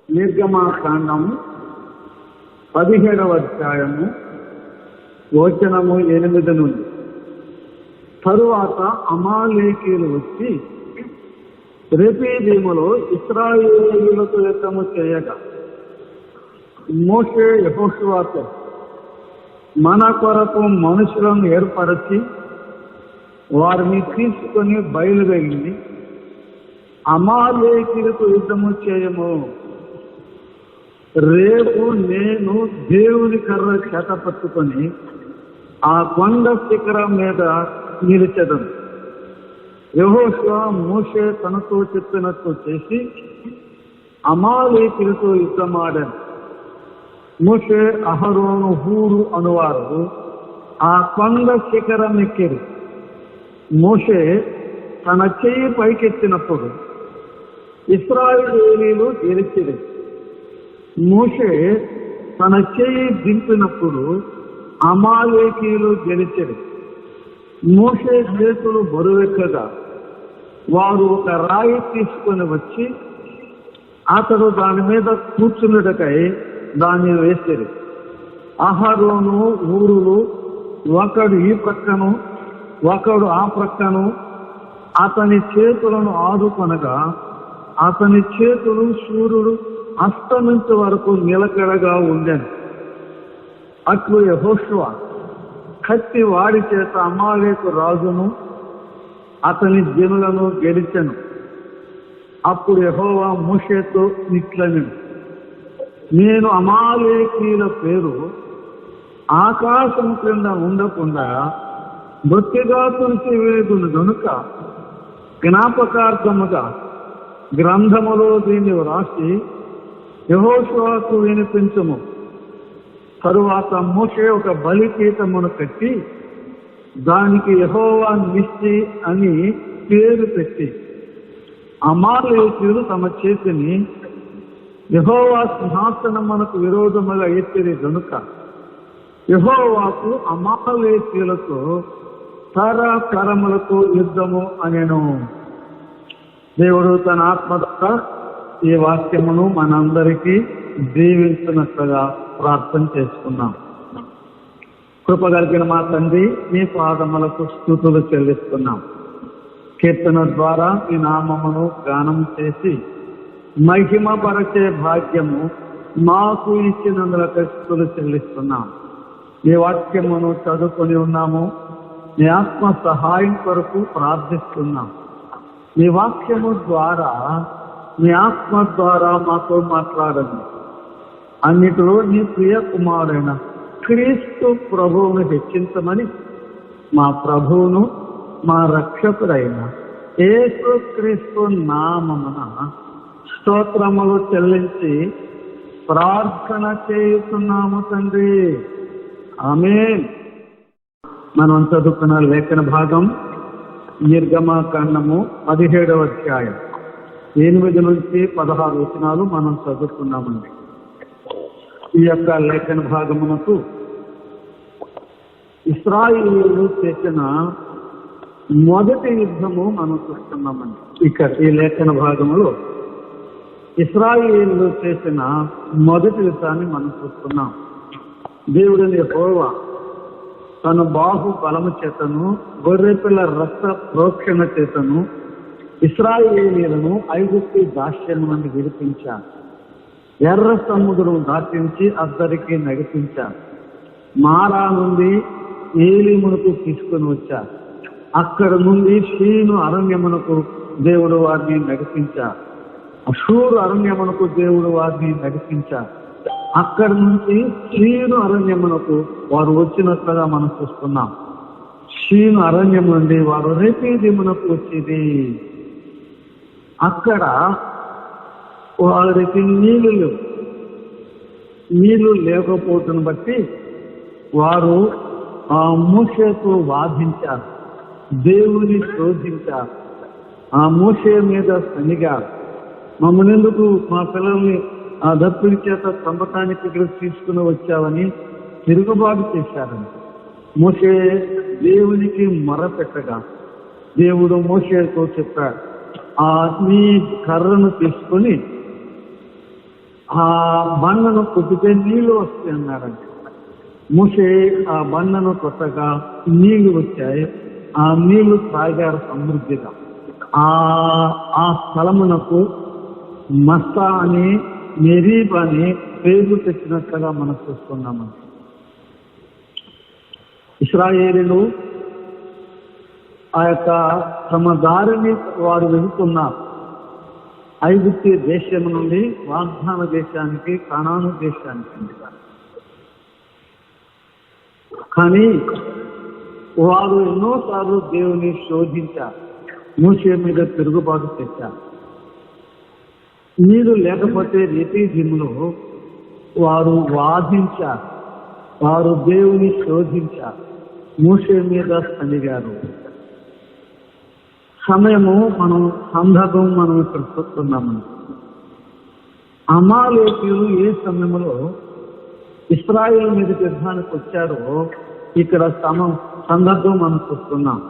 నిర్గమాకాండము 17వ అధ్యాయము వచనము 8 నుండి. తరువాత అమాలేకీయులు వచ్చి రెఫీదీములో ఇశ్రాయేలీయులతో యుద్ధము చేయగా మోషే యెహోషువతో, మన కొరకు మనుషులను ఏర్పరచి వారిని తీసుకొని బయలువెళ్ళి అమాలేకీయులతో యుద్ధము చేయము. రేపు నేను దేవుని కర్ర చేత పట్టుకొని ఆ కొండ శిఖరం మీద నిలిచెదను. యెహోషువ మోషే తనతో చెప్పినట్టు చేసి అమాలేకీయులతో యుద్ధమాడాను. మోషే, అహరోను, హూరు అనువారు ఆ కొండ శిఖరం ఎక్కిరి. మోషే తన చెయ్యి పైకెత్తినప్పుడు ఇశ్రాయేలీయులు గెలిచిరి. మోషే తన చెయ్యి దింపినప్పుడు అమాలేకీయులు గెలిచిరి. మోషే చేతులు బరువెక్కగా వారు ఒక రాయి తీసుకొని వచ్చి అతడు దాని మీద కూర్చున్నటకై దాన్ని వేసిరి. అహరోను, ఊరులు ఒకడు ఈ ప్రక్కను ఒకడు ఆ ప్రక్కను అతని చేతులను ఆదుకొనగా అతని చేతులు సూర్యుడు అస్తమించే వరకు నిలకడగా ఉండెను. అట్లు యెహోషువ కత్తి వాడి చేత అమాలేకు రాజును అతని జనులను గెలిచెను. అప్పుడు యెహోవా మోషేతో ఇట్లనెను, నేను అమాలేకీయుల పేరు ఆకాశం క్రింద ఉండకుండా బొత్తిగా తుడిచివేయుదును గనుక జ్ఞాపకార్థముగా గ్రంథములో దీన్ని వ్రాసి యెహోషువకు వినిపించుము. తరువాత మోషే ఒక బలిపీఠమును కట్టి దానికి యెహోవా నిస్సి అని పేరు పెట్టి అమాలేకీయులు తమ చేతిని యెహోవా సింహాసనమునకు విరోధముగా ఎత్తిరి గనుక యెహోవాకు అమాలేకీయులతో తరతరములకు యుద్ధము అనెను. దేవుడు తన ఆత్మ ద్వారా ఈ వాక్యమును మనందరికీ దీవించినట్లుగా ప్రార్థన చేసుకున్నాం. కృపగలిగిన మా తండ్రి, మీ పాదములకు స్తుతులు చెల్లిస్తున్నాం. కీర్తన ద్వారా ఈ నామమును గానం చేసి మహిమపరచే భాగ్యము మాకు ఇచ్చినందులకు స్తుతులు చెల్లిస్తున్నాం. ఈ వాక్యమును చదువుకొని ఉన్నాము. మీ ఆత్మ సహాయం కొరకు ప్రార్థిస్తున్నాం. ఈ వాక్యము ద్వారా, మీ ఆత్మ ద్వారా మాతో మాట్లాడండి. అన్నిటిలో నీ ప్రియ కుమారుడైన క్రీస్తు ప్రభువును హెచ్చించమని మా ప్రభువును మా రక్షకుడైన యేసు క్రీస్తు నామమున స్తోత్రములు చెల్లించి ప్రార్థన చేస్తున్నాము తండ్రి. ఆమేన్. మనం చదువుకున్న లేఖన భాగం నిర్గమాకాండము 17వ అధ్యాయం 8 నుంచి 16 వచనాలు మనం చదువుకున్నామండి. ఈ యొక్క లేఖన భాగమునకు ఇశ్రాయేలీయులు చేసిన మొదటి యుద్ధము మనం చూస్తున్నామండి. ఇక్కడ ఈ లేఖన భాగంలో ఇశ్రాయేలీయులు చేసిన మొదటి యుద్ధాన్ని మనం చూస్తున్నాం. దేవుడిని యెహోవా తన బాహు బలము చేతను గొర్రెపిల్ల రక్త ప్రోక్షణ చేతను ఇశ్రాయేలీయులను ఐగుప్తు దాస్యము నుండి విడిపించారు. ఎర్ర సముద్రం దాటించి అద్దరికి నడిపించారు. మారా నుండి ఏలీమునకు తీసుకొని వచ్చారు. అక్కడ నుండి షీను అరణ్యమునకు దేవుడు వారిని నడిపించారు. అషూరు అరణ్యమునకు దేవుడు వారిని నడిపించారు. అక్కడి నుంచి షీను అరణ్యమునకు వారు వచ్చినట్లుగా మనం చూస్తున్నాం. షీను అరణ్యం నుండి వారు రెఫీదీమునకు వచ్చేది. అక్కడ వారికి నీళ్లు లేకపోవటం బట్టి వారు ఆ మోషేతో వాదించారు, దేవుని శోధించారు. ఆ మోషే మీద సనిగారు. మమ్మల్ని ఎందుకు మా పిల్లల్ని ఆ దత్తుడి చేత చంపటానికి ఇక్కడ తీసుకుని వచ్చావని తిరుగుబాటు చేశారని మోషే దేవునికి మొరపెట్టగా దేవుడు మోషేతో చెప్పాడు, నీ కర్రను తీసుకొని ఆ బండను కొట్టితే నీళ్లు వస్తాయి అన్నారండి. మోషే ఆ బండను కొట్టగా నీళ్లు వచ్చాయి. ఆ నీళ్లు తాగారు సమృద్ధిగా. ఆ స్థలమునకు మస్తా అని, మెరీబ్ అని పేర్లు తెచ్చినట్లుగా మనం చూస్తున్నామండి. ఇశ్రాయేలీయులు ఆ యొక్క తమ దారిని వారు వెళుతున్నారు. ఐగుప్తు దేశం నుండి వాగ్దాన దేశానికి, కనాను దేశానికి. కానీ వారు ఎన్నోసార్లు దేవుని శోధించారు. మోషే మీద తిరుగుబాటు తెచ్చారు. నీరు లేకపోతే రీతిలో వారు వాదించారు. వారు దేవుని శోధించారు. మోషే మీద సనిగారు. సందర్భం మనం ఇక్కడ చూస్తున్నాము. అమాలేకీయులు ఏ సమయంలో ఇశ్రాయేలు మీద యుద్ధానికి వచ్చారో ఇక్కడ సందర్భం మనం చూస్తున్నాం.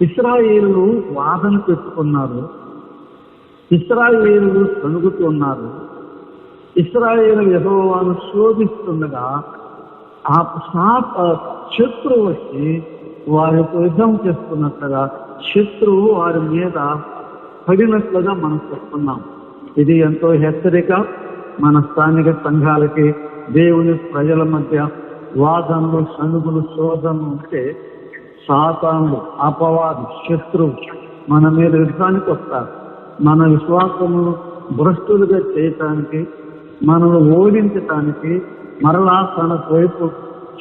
ఇశ్రాయేలు వాదన పెట్టుకున్నారు. ఇశ్రాయేలు సణుగుతున్నారు. ఇశ్రాయేలు యెహోవాను శోధిస్తుండగా ఆ శత్రువు వచ్చి వారికి యుద్ధం చేస్తున్నట్లుగా శత్రువు వారి మీద పడినట్లుగా మనం చూస్తున్నాం. ఇది ఎంతో హెచ్చరిక. మన స్థానిక సంఘాలకి దేవుని ప్రజల మధ్య వాదనలు, సణుగులు, శోధనలు ఉంటే సాతానుడు, అపవాది, శత్రువు మన మీద యుద్ధానికి వస్తారు. మన విశ్వాసమును భ్రష్టులుగా చేయటానికి, మనల్ని ఓడించటానికి, మరలా తన వైపు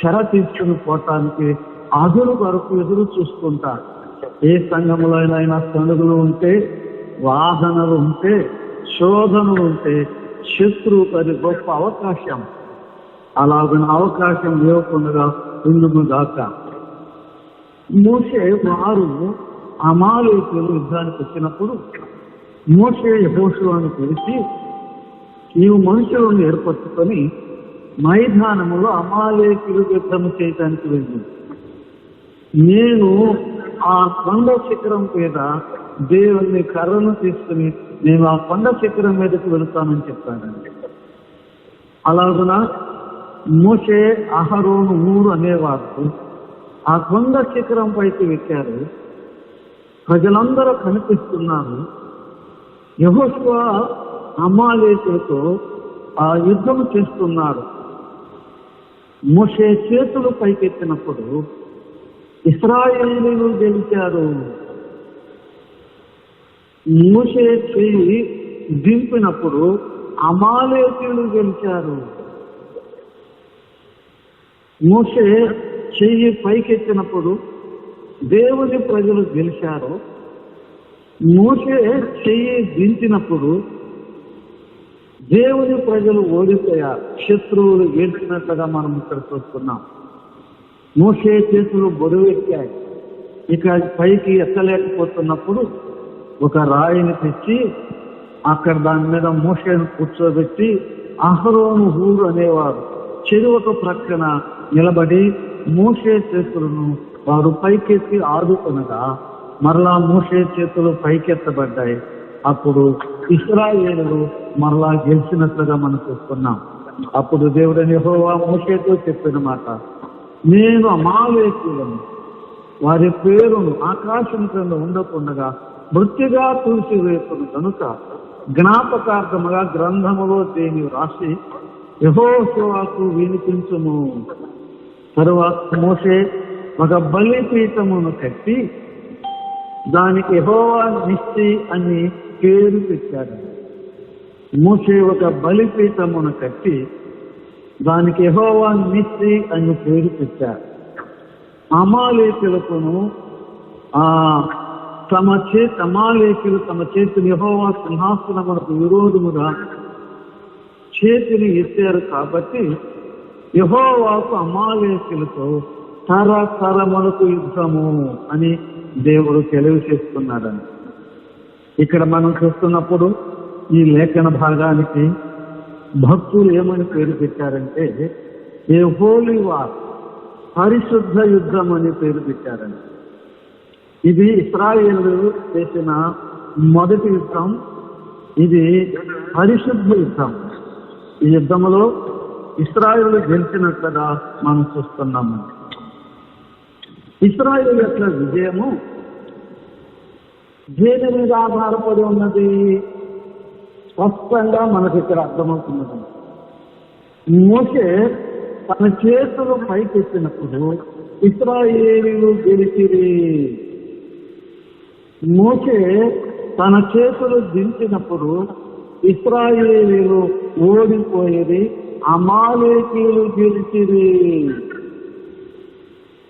చెర తీసుకుని పోవటానికి అదురు వరకు ఎదురు చూస్తుంటారు. ఏ సంఘములో అయినా సణుగులు ఉంటే, వాదనలు ఉంటే, శోధనలు ఉంటే శత్రువుకు అది గొప్ప అవకాశం. అలాగిన అవకాశం లేకుండా ఉండును గాక. మోషే వారు అమాలేకీయులు యుద్ధానికి వచ్చినప్పుడు మోషే యెహోషువను పిలిచి, నీవు మనుషులను ఏర్పరచుకొని మైదానములో అమాలేకీయులు యుద్ధం చేయడానికి వెళ్ళి, నేను ఆ కొండ శిఖరం మీద దేవుని కర్రను తీసుకుని నేను ఆ కొండ శిఖరం మీదకి వెళుతానని చెప్పానండి. అలాగున మోషే, అహరోను, ఊరు అనేవారు ఆ కొండ శిఖరం పైకి ఎక్కారు. ప్రజలందరూ కనిపిస్తున్నారు. యెహోషువ అమాలేకీయులతో ఆ యుద్ధం చేస్తున్నాడు. మోషే చేతులు పైకెత్తినప్పుడు ఇశ్రాయేలీయులు గెలిచారు. మోషే చెయ్యి దింపినప్పుడు అమాలేకీయులు గెలిచారు. మోషే చెయ్యి పైకెత్తినప్పుడు దేవుని ప్రజలు గెలిచారు. మోషే చెయ్యి దించినప్పుడు దేవుని ప్రజలు ఓడిపోయారు. శత్రువులు గెలిచినట్లుగా మనం ఇక్కడ చూస్తున్నాం. మోషే చేతులు బరువెక్కాయి. ఇక పైకి ఎక్కలేకపోతున్నప్పుడు ఒక రాయిని తెచ్చి అక్కడ దాని మీద మోషేను కూర్చోబెట్టి అహరోను, ఊరు అనేవారు చెరువుకు ప్రక్కన నిలబడి మోషే చేతులను వారు పైకెత్తి ఆదుకొనగా మరలా మోషే చేతులు పైకెత్తబడ్డాయి. అప్పుడు ఇశ్రాయేలులు మరలా గెలిచినట్లుగా మనం చూస్తున్నాం. అప్పుడు దేవుడని యెహోవా మోషేతో చెప్పిన మాట, నేను అమాలేకీయులను వారి పేరును ఆకాశం క్రింద ఉండకుండగా మృత్యుగా తుడిచివేసును కనుక జ్ఞాపకార్థముగా గ్రంథములో దేని రాసి యెహోషువకు వినిపించుము. తరువాత మోషే ఒక బలిపీఠమును కట్టి దానికి యెహోవా నిస్సి అని పేరు పెట్టాడు. మోషే ఒక బలిపీఠమును కట్టి దానికి యెహోవా నిస్సి అని పేరు పెట్టారు. అమాలేకీయులకును అమాలేకీయులు తమ చేతిని యెహోవా సింహాసనమునకు విరోధముగా చేతిని ఎత్తారు కాబట్టి యెహోవాకు అమాలేకీయులతో తరతరములకు యుద్ధము అని దేవుడు తెలియజేస్తున్నాడని ఇక్కడ మనం చూస్తున్నప్పుడు ఈ లేఖన భాగానికి భక్తులు ఏమని పేరు పెట్టారంటే ఏ హోలీ వార్, పరిశుద్ధ యుద్ధం అని పేరు పెట్టారండి. ఇది ఇశ్రాయేలు చేసిన మొదటి యుద్ధం. ఇది పరిశుద్ధ యుద్ధం. ఈ యుద్ధంలో ఇశ్రాయేలు గెలిచినట్లుగా మనం చూస్తున్నాము. ఇశ్రాయేలు యొక్క విజయము దేని మీద ఆధారపడి ఉన్నది స్పష్టంగా మనకి ఇక్కడ అర్థమవుతున్నది. మోషే తన చేతులు పైకెత్తినప్పుడు ఇశ్రాయేలీయులు గెలిచిరి. మోషే తన చేతులు దించినప్పుడు ఇశ్రాయేలీయులు ఓడిపోయేది, అమాలేకీయులు గెలిచిరి.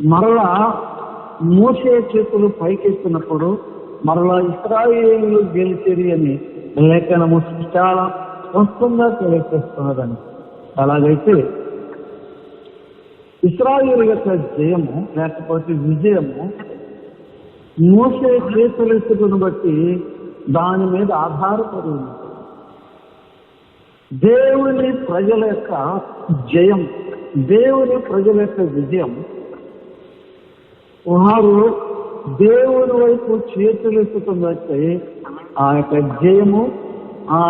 మరలా మోషే చేతులు పైకెత్తినప్పుడు మరలా ఇశ్రాయేలీయులు గెలిచిరి అని లేఖనము చాలా స్పష్టంగా తెలియజేస్తున్నదని. అలాగైతే ఇశ్రాయేలు యొక్క జయము లేకపోతే విజయము మోషే చేతులెత్తుకుని బట్టి దాని మీద ఆధారపడి ఉంది. దేవుని ప్రజల యొక్క జయం, దేవుని ప్రజల యొక్క విజయం, వారు దేవుని వైపు చేతులెత్తుకుని బట్టి ఆ యొక్క జయము, ఆ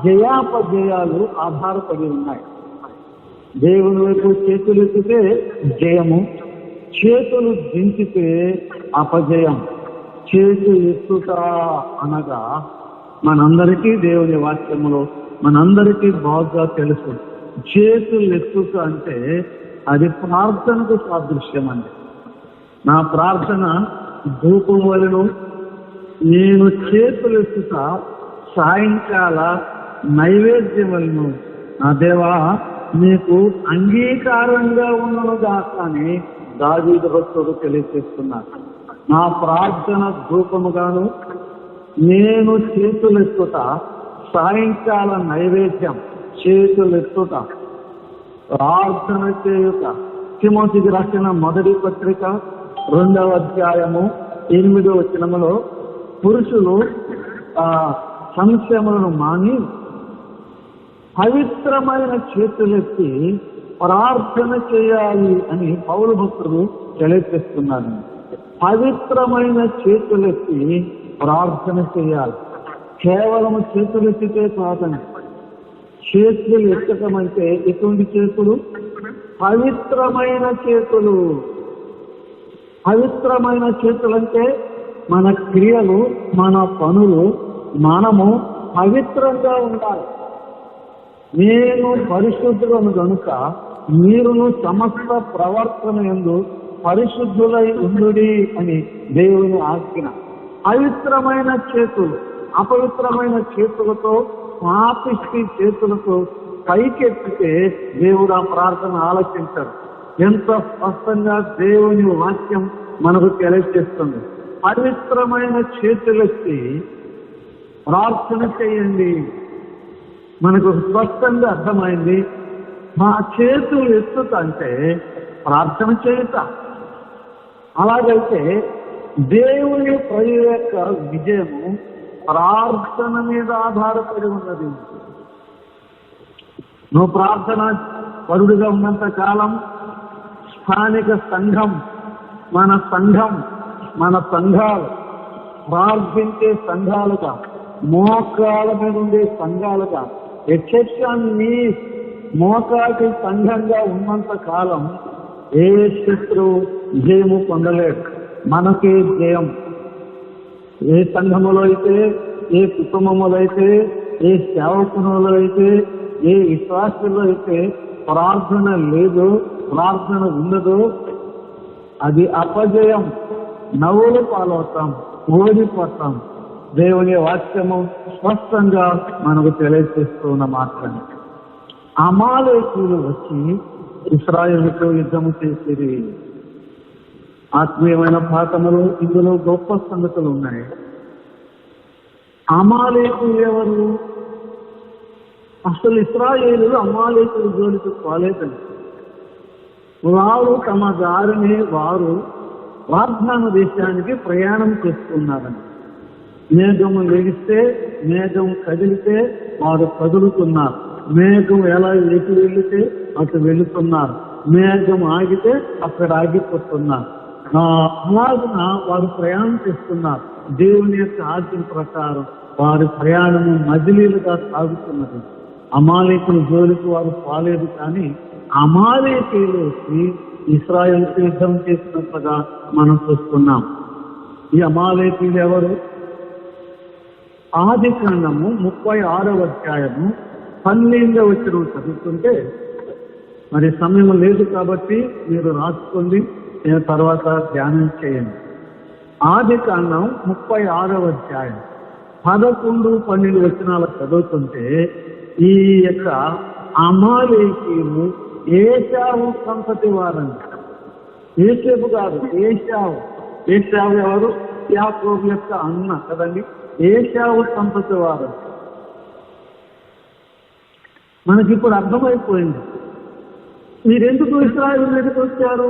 జయాపజయాలు ఆధారపడి ఉన్నాయి. దేవుని వైపు చేతులు ఎత్తితే జయము, చేతులు దించితే అపజయం. చేతులు ఎత్తుట అనగా మనందరికీ దేవుని వాక్యములో మనందరికీ బాగా తెలుసు. చేతులు ఎత్తుట అంటే అది ప్రార్థనకు సాదృశ్యం అండి. నా ప్రార్థన ధూపం వలన నేను చేతులు ఎత్తుట సాయంకాల నైవేద్యం వలన నా దేవా నీకు అంగీకారంగా ఉన్ననుగా అని దావీదు భక్తుడు తెలియజేస్తున్నారు. నా ప్రార్థన ధూపముగాను నేను చేతులెత్తుట సాయంకాల నైవేద్యం, చేతులెత్తుట ప్రార్థన చేయుట. తిమోతికి రాసిన మొదటి పత్రిక 2వ అధ్యాయము 8వ వచనములో పురుషులు సంశయములను మాని పవిత్రమైన చేతులెత్తి ప్రార్థన చేయాలి అని పౌలు భక్తుడు తెలియజేస్తున్నారు. పవిత్రమైన చేతులెత్తి ప్రార్థన చేయాలి. కేవలం చేతులెత్తితే కాదని. చేతులు ఎత్తటం అంటే ఎటువంటి చేతులు? పవిత్రమైన చేతులు. పవిత్రమైన చేతులంటే మన క్రియలు, మన పనులు, మనము పవిత్రంగా ఉండాలి. నేను పరిశుద్ధులను కనుక మీరును సమస్త ప్రవర్తన యందు పరిశుద్ధులై ఉండుడి అని దేవుని ఆజ్ఞ. పవిత్రమైన చేతులు, అపవిత్రమైన చేతులతో, పాపిష్టి చేతులతో పైకెత్తితే దేవుడు ఆ ప్రార్థన ఆలోచించారు. ఎంత స్పష్టంగా దేవుని వాక్యం మనకు తెలియజేస్తుంది. పవిత్రమైన చేతులెత్తి ప్రార్థన చేయండి. మనకు స్పష్టంగా అర్థమైంది. మా చేతులు ఎత్తుత అంటే ప్రార్థన చేయుట. అలాగైతే దేవుని ప్రజల యొక్క విజయము ప్రార్థన మీద ఆధారపడి ఉన్నది. నువ్వు ప్రార్థన పరుడుగా ఉన్నంత కాలం స్థానిక సంఘం, మన సంఘాలు ప్రార్థించే సంఘాలుగా, మోకాళ్ళ మీద ఉండే సంఘాలుగా, ఎక్సెప్షన్ మోకాటి సంఘంగా ఉన్నంత కాలం ఏ శత్రువు జయము పొందలేడు. మనకే జయం. ఏ సంఘములో అయితే, ఏ కుటుంబములో అయితే, ఏ సేవకులలో అయితే, ఏ విశ్వాసంలో అయితే ప్రార్థన లేదు, ప్రార్థన ఉండదు, అది అపజయం. నవ్వులు పాలవుతాం, ఓడిపోతాం. దేవుని వాక్యము స్పష్టంగా మనకు తెలియజేస్తున్న మాత్రమే. అమాలేకీయులు వచ్చి ఇశ్రాయేలుతో యుద్ధము చేసేది. ఆత్మీయమైన పాఠములు ఇందులో గొప్ప సంగతులు ఉన్నాయి. అమాలేకీయులు ఎవరు? అసలు ఇశ్రాయేలు అమాలేకీయుల జోలికి పోలేదండి. వారు తమ దారిని వారు వాగ్దాన దేశానికి ప్రయాణం చేస్తున్నారని. మేఘము లెగిస్తే, మేఘం కదిలితే వారు కదులుతున్నారు. మేఘం ఎలా ఎటు వెళితే అటు వెళుతున్నారు. మేఘం ఆగితే అక్కడ ఆగిపోతున్నారు. అలాగున వారు ప్రయాణం చేస్తున్నారు. దేవుని యొక్క ఆజ్ఞ ప్రకారం వారి ప్రయాణము మజిలీలుగా సాగుతున్నది. అమాలేకుల జోలికి వారు పోలేదు, కానీ అమాలేకీయులు వచ్చి ఇశ్రాయేలుతో యుద్ధం చేసినట్లుగా మనం చూస్తున్నాం. ఈ అమాలేకీయులు ఎవరు? ఆదికాండము 36వ అధ్యాయము 12వ వచనం చదువుతుంటే, మరి సమయం లేదు కాబట్టి మీరు రాసుకోండి, నేను తర్వాత ధ్యానం చేయండి. ఆదికాండం 36వ అధ్యాయం 11, 12 వచనాలు చదువుతుంటే, ఈ యొక్క అమాలేకీయులు ఏశావు సంతతి వారంట. ఏసేపు కాదు, ఏశావు. ఏశావు ఎవరు? యాకోబు యొక్క అన్న కదండి. ఏశావు సంతతి వారు. మనకిప్పుడు అర్థమైపోయింది మీరెందుకు ఇశ్రాయేలు మీదకి వచ్చారు.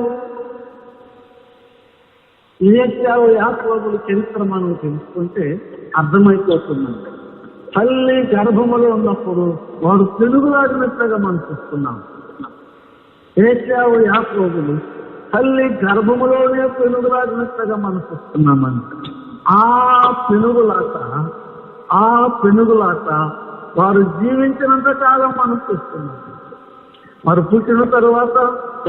ఏశావు యాకోబుల చరిత్ర మనం తెలుసుకుంటే అర్థమైపోతుందండి. తల్లి గర్భములో ఉన్నప్పుడు వాడు పెనుగులాడినట్లుగా మనం చూస్తున్నాం. ఏశావు యాకోబులు తల్లి గర్భములోనే పెనుగులాడినట్లుగా మనం చూస్తున్నామండి. ఆ పెనుగులాట వారు జీవించినంత కాలం మనం చూస్తున్నాం. వారు పుట్టిన తరువాత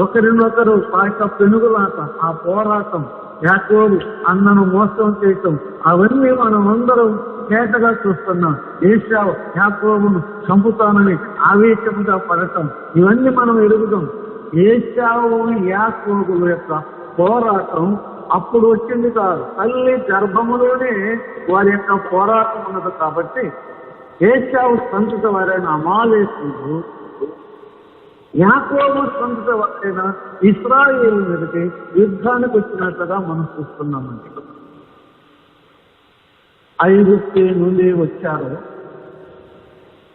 ఒకరినొకరు ఆ యొక్క పెనుగులాట, ఆ పోరాటం, యాకోబు అన్నను మోసం చేయటం, అవన్నీ మనం అందరం కేటగా చూస్తున్నాం. ఏశావు యాకోబును చంపుతానని ఆవేశంగా పడటం, ఇవన్నీ మనం ఎరుగుదాం. ఏశావు యాకోబుల యొక్క పోరాటం అప్పుడు వచ్చింది కాదు, తల్లి గర్భములోనే వారి యొక్క పోరాటం ఉన్నది. కాబట్టి ఏశావు సంతతి వారైన అమాలేకీయులు యాకోబు సంతతి వారైన ఇశ్రాయేలు మీదకి యుద్ధానికి వచ్చినట్లుగా మనం చూస్తున్నామండి. ఐగుప్తు నుండి వచ్చారు,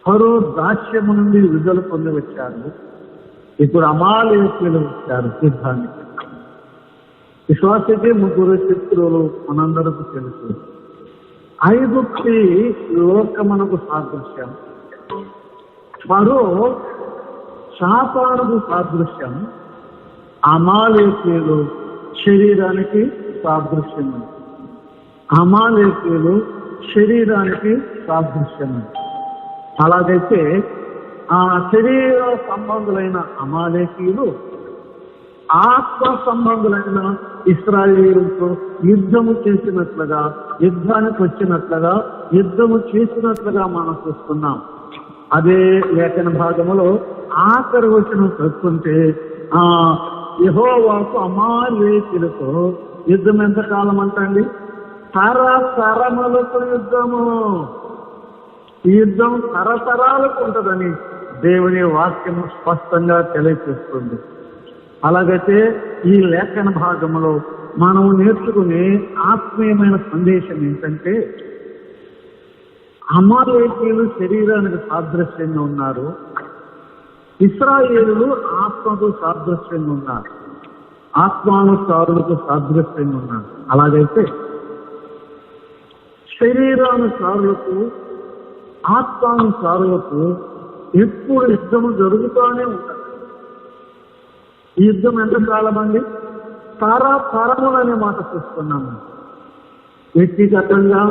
ఫరో దాస్యము నుండి విడుదల పొంది వచ్చారు. ఇప్పుడు అమాలేకీయులు వచ్చారు యుద్ధానికి. విశ్వాసకి 3 శత్రువులు మనందరకు తెలుసు. ఐగుప్తి లోకమునకు సాదృశ్యం, ఫరో సాతానుకు సాదృశ్యం, అమాలేకీయులు శరీరానికి సాదృశ్యం. అమాలేకీయులు శరీరానికి సాదృశ్యం. అలాగైతే ఆ శరీర సంబంధులైన అమాలేకీయులు ఆత్మ సంబంధులైన ఇశ్రాయేలుతో యుద్ధము చేసినట్లుగా, యుద్ధానికి వచ్చినట్లుగా, యుద్ధము చేసినట్లుగా మనం చూస్తున్నాం. అదే లేఖన భాగంలో ఆఖరి వచనం చదువుకుంటే, యెహోవాకు అమాలేకీయులతో యుద్ధం ఎంతకాలం అంటండి? తరతరములకు యుద్ధము. ఈ యుద్ధం తరతరాలకు ఉంటుందని దేవుని వాక్యము స్పష్టంగా తెలియజేస్తుంది. అలాగైతే ఈ లేఖన భాగంలో మనం నేర్చుకునే ఆత్మీయమైన సందేశం ఏంటంటే, అమాలేకీయులు శరీరానికి సాదృశ్యంగా ఉన్నారు, ఇశ్రాయేలులు ఆత్మకు సాదృశ్యంగా ఉన్నారు, ఆత్మానుసారులకు సాదృశ్యంగా ఉన్నారు. అలాగైతే శరీరానుసారులకు, ఆత్మానుసారులకు ఎప్పుడు యుద్ధము జరుగుతూనే ఉంటుంది. ఈ యుద్ధం ఎంతకాలం అండి? తరతరములు అనే మాట చూస్తున్నాము. వ్యక్తిగతంగా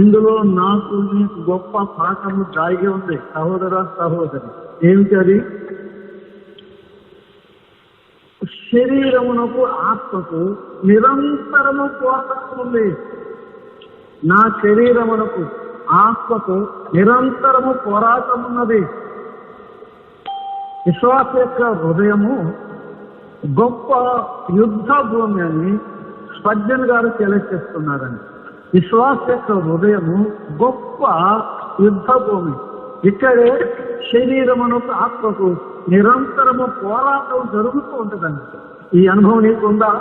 ఇందులో నాకు నీకు గొప్ప పాఠము దాగి ఉంది సహోదర సహోదరి. ఏమిటది? శరీరమునకు ఆత్మకు నిరంతరము పోరాటం ఉంది. నా శరీరమునకు ఆత్మకు నిరంతరము పోరాటం ఉన్నది. విశ్వాస యొక్క హృదయము గొప్ప యుద్ధ భూమి అని స్పర్జన్ గారు తెలియజేస్తున్నారని. విశ్వాస యొక్క హృదయము గొప్ప యుద్ధ భూమి. ఇక్కడే శరీరమునకు ఆత్మకు నిరంతరము పోరాటం జరుగుతూ ఉంటుందండి. ఈ అనుభవం నీకుందా?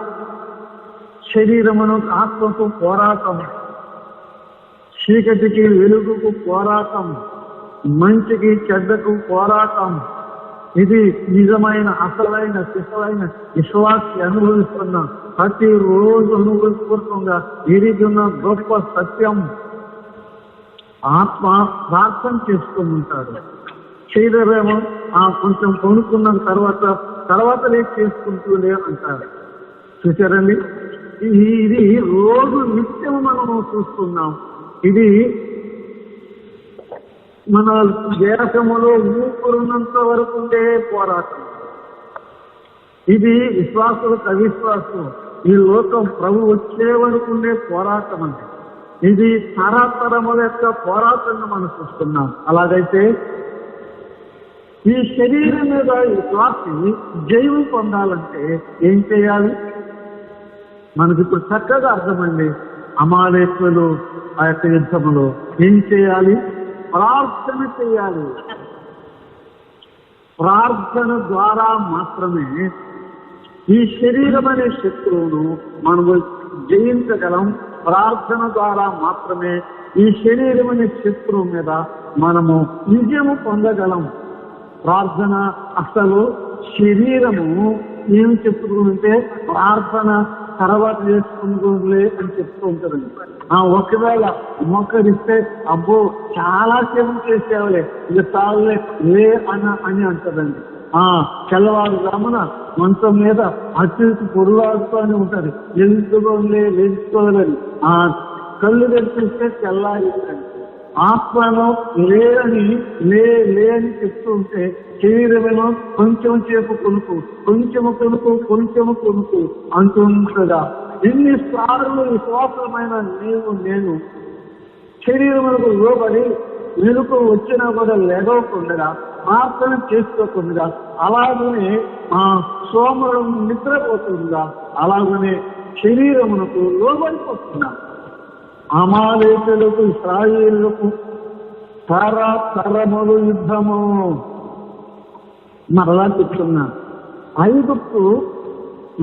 శరీరమునకు ఆత్మకు పోరాటం, చీకటికి వెలుగుకు పోరాటం, మంచికి చెడ్డకు పోరాటం. ఇది నిజమైన అసలైన సిసలైన విశ్వాసి అనుభవిస్తున్న, ప్రతిరోజు అనుభవపూర్వకంగా ఎరిగిన గొప్ప సత్యం. ఆత్మ ప్రార్థన చేసుకుని ఉంటారు, శరీరమేమో కొంచెం కొనుక్కున్న తర్వాత లేచి చేసుకుంటూనే అంటారు. చూసారండి, ఇది రోజు నిత్యం మనము చూస్తున్నాం. ఇది మన దేశములో ఊపిరున్నంత వరకు ఉండే పోరాటం. ఇది విశ్వాసులకు అవిశ్వాసం. ఈ లోకం ప్రభు వచ్చే వరకు ఉండే పోరాటం అండి. ఇది తరతరముల యొక్క పోరాటంగా మనం చూస్తున్నాం. అలాగైతే ఈ శరీరం మీద విశ్వాసి జయం పొందాలంటే ఏం చేయాలి? మనకి ఇప్పుడు చక్కగా అర్థమండి. అమాలేకులు ఆ యొక్క యుద్ధములో ఏం చేయాలి? ప్రార్థన చేయాలి. ప్రార్థన ద్వారా మాత్రమే ఈ శరీరం అనే శత్రువును మనము జయించగలం. ప్రార్థన ద్వారా మాత్రమే ఈ శరీరం అనే శత్రువు మీద మనము విజయము పొందగలం. ప్రార్థన అసలు శరీరము ఏమి చెప్పుకుంటే ప్రార్థన తర్వాత చేసుకుంటుందిలే అని చెప్తూ ఉంటారండి. ఒకవేళ మొక్కరిస్తే అబ్బో చాలా సేపు చేసేవాళ్ళే ఇక చాలులే లే అని అంటారండి. తెల్లవారు రామున మంచం మీద అటు పొరులాడుతూనే ఉంటారు. లెంచుకోవాలని కళ్ళు తెరిపిస్తే తెల్లారిందండి. ఆత్మను లే అని చెప్తూ ఉంటే శరీరమేమో కొంచెం సేపు కొనుకు అంటూ ఉంటుందా. ఎన్నిసార్లు విశ్వాసమైన నేను శరీరములకు లోబడి వెనుక వచ్చినా కూడా లేవకుండా ప్రార్థన చేసుకోకుండా అలాగనే సోమరం నిద్రపోతుందా అలాగనే శరీరమునకు లోబడిపోతున్నా. అమాలేకులకు ఇశ్రాయేలులకు తరములు యుద్ధము. మరలా చెప్తున్నా, ఐగుప్తు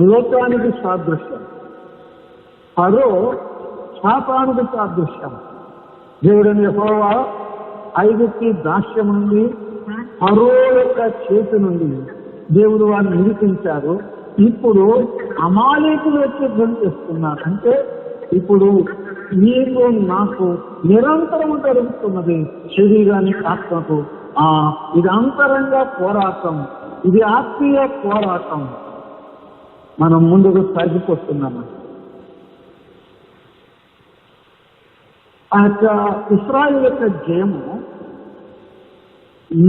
లోకానికి సాదృశ్యం, ఫరో శాపానికి సాదృశ్యం. దేవుడని యెహోవా ఐగుప్తు దాస్యం నుండి ఫరో యొక్క చేతి నుండి దేవుడు వారిని విడిపించారు. ఇప్పుడు అమాలేకులు వచ్చి యుద్ధం చేస్తున్నారు. అంటే ఇప్పుడు నీకు నాకు నిరంతరము జరుగుతున్నది శరీరానికి ఆత్మకు. ఇది అంతరంగ పోరాటం, ఇది ఆత్మీయ పోరాటం. మనం ముందుకు సాగిపోతున్నాము. ఆ యొక్క ఇశ్రాయేలు యొక్క జయము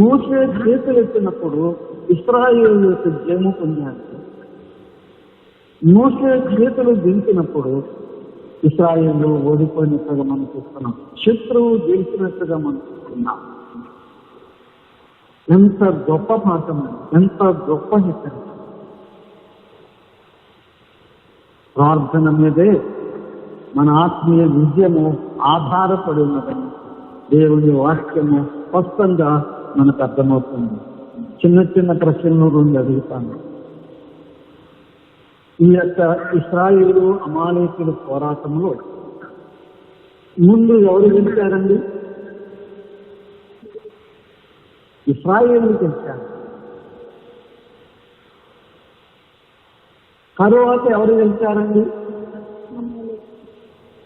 మోషే చేతులు ఎత్తినప్పుడు ఇశ్రాయేలు యొక్క జయము పొందారు. మోషే చేతులు దించినప్పుడు ఇశ్రాయేలు ఓడిపోయినట్టుగా మనం చూస్తున్నాం. శత్రువు గెలిచినట్టుగా మనం చూస్తున్నాం. ఎంత గొప్ప పాఠం, ఎంత గొప్ప హెచ్చరిక. ప్రార్థన మీదే మన ఆత్మీయ విజయము ఆధారపడి ఉన్నదని దేవుని వాక్యము స్పష్టంగా మనకు అర్థమవుతుంది. చిన్న ప్రశ్నలు రెండు అడుగుతాను. ఈ యొక్క ఇశ్రాయేలు అమాలేకుల పోరాటంలో ముందు ఎవరు గెలిచారండి? ఇశ్రాయేలు గెలిచారు. తరువాత ఎవరు గెలిచారండి?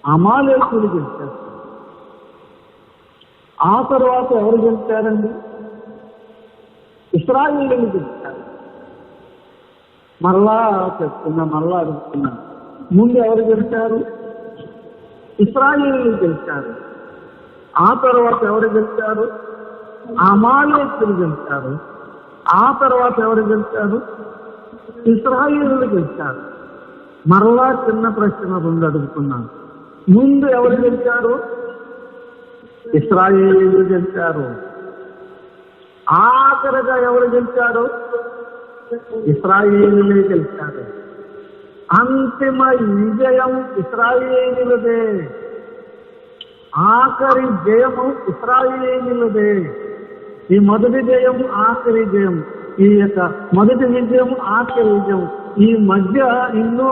అమాలేకులు గెలిచారు. ఆ తర్వాత ఎవరు గెలిచారండి? ఇశ్రాయేలు గెలిచారు. మరలా అడుగుతున్నా, ముందు ఎవరు గెలిచారు? ఇశ్రాయేలు గెలిచారు. ఆ తర్వాత ఎవరు గెలిచారు? అమాలేకులు గెలిచారు. ఆ తర్వాత ఎవరు గెలిచారు? ఇశ్రాయేలు గెలిచారు. మరలా చిన్న ప్రశ్న రెండు అడుగుతున్నాను. ముందు ఎవరు గెలిచారు? ఇశ్రాయేలు గెలిచారు. ఆఖరిగా ఎవరు గెలిచారు? ఇశ్రాయేలులే గెలిచారు. అంతిమ విజయం ఇశ్రాయేలులదే. ఆఖరి జయము ఇశ్రాయేలులదే. ఈ మొదటి జయం ఆఖరి జయం, ఈ యొక్క మొదటి విజయం ఆఖరి విజయం, ఈ మధ్య ఎన్నో